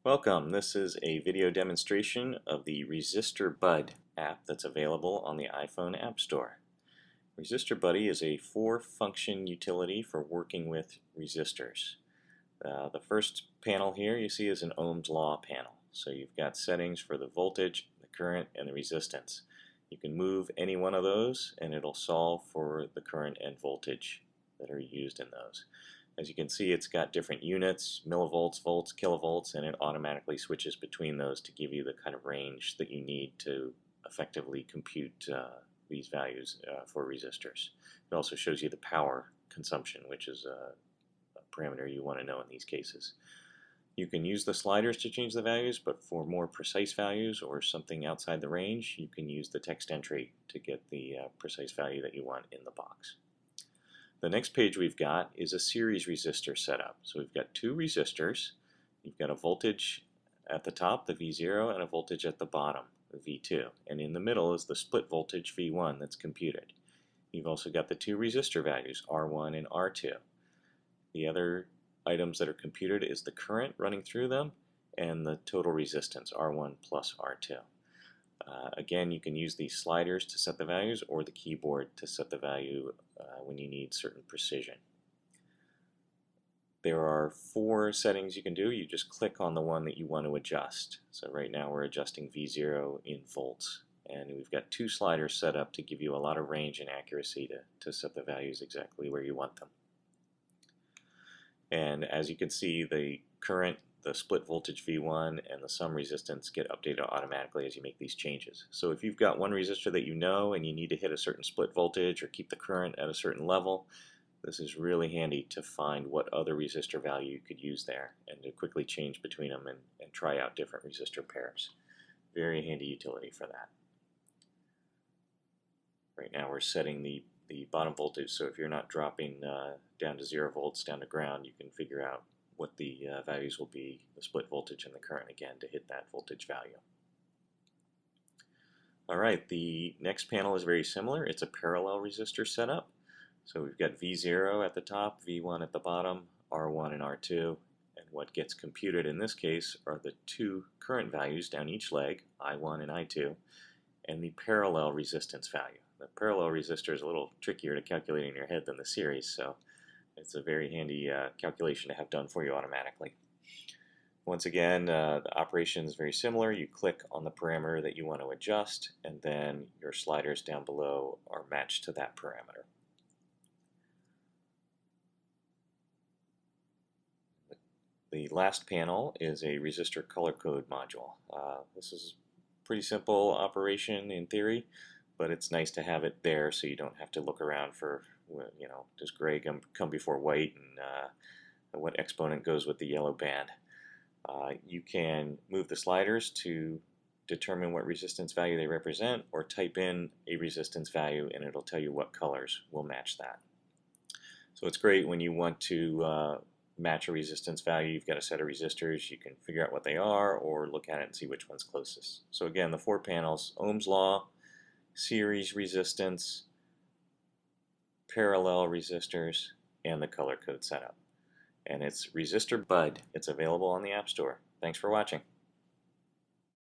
Welcome. This is a video demonstration of the Resistor Bud app that's available on the iPhone App Store. Resistor Buddy is a 4-function utility for working with resistors. The first panel here you see is an Ohm's Law panel. So you've got settings for the voltage, the current, and the resistance. You can move any one of those and it'll solve for the current and voltage that are used in those. As you can see, it's got different units, millivolts, volts, kilovolts, and it automatically switches between those to give you the kind of range that you need to effectively compute these values for resistors. It also shows you the power consumption, which is a parameter you want to know in these cases. You can use the sliders to change the values, but for more precise values or something outside the range, you can use the text entry to get the precise value that you want in the box. The next page we've got is a series resistor setup. So we've got two resistors. You've got a voltage at the top, the V0, and a voltage at the bottom, the V2. And in the middle is the split voltage V1 that's computed. You've also got the two resistor values, R1 and R2. The other items that are computed is the current running through them and the total resistance, R1 plus R2. Again, you can use these sliders to set the values or the keyboard to set the value when you need certain precision. There are 4 settings you can do. You just click on the one that you want to adjust. So right now we're adjusting V0 in volts. And we've got 2 sliders set up to give you a lot of range and accuracy to set the values exactly where you want them. And as you can see, the current, the split voltage V1, and the sum resistance get updated automatically as you make these changes. So if you've got one resistor that you know and you need to hit a certain split voltage or keep the current at a certain level, this is really handy to find what other resistor value you could use there and to quickly change between them and try out different resistor pairs. Very handy utility for that. Right now we're setting the bottom voltage, so if you're not dropping down to 0 volts, down to ground, you can figure out what the values will be, the split voltage and the current again, to hit that voltage value. Alright, the next panel is very similar. It's a parallel resistor setup. So we've got V0 at the top, V1 at the bottom, R1 and R2, and what gets computed in this case are the 2 current values down each leg, I1 and I2, and the parallel resistance value. The parallel resistor is a little trickier to calculate in your head than the series, so it's a very handy calculation to have done for you automatically. Once again, the operation is very similar. You click on the parameter that you want to adjust, and then your sliders down below are matched to that parameter. The last panel is a resistor color code module. This is a pretty simple operation in theory, but it's nice to have it there so you don't have to look around for, you know, does gray come before white, and what exponent goes with the yellow band. You can move the sliders to determine what resistance value they represent, or type in a resistance value and it'll tell you what colors will match that. So it's great when you want to match a resistance value. You've got a set of resistors, you can figure out what they are or look at it and see which one's closest. So again, the 4 panels: Ohm's Law, series resistance, parallel resistors, and the color code setup. And it's Resistor Bud. It's available on the App Store. Thanks for watching.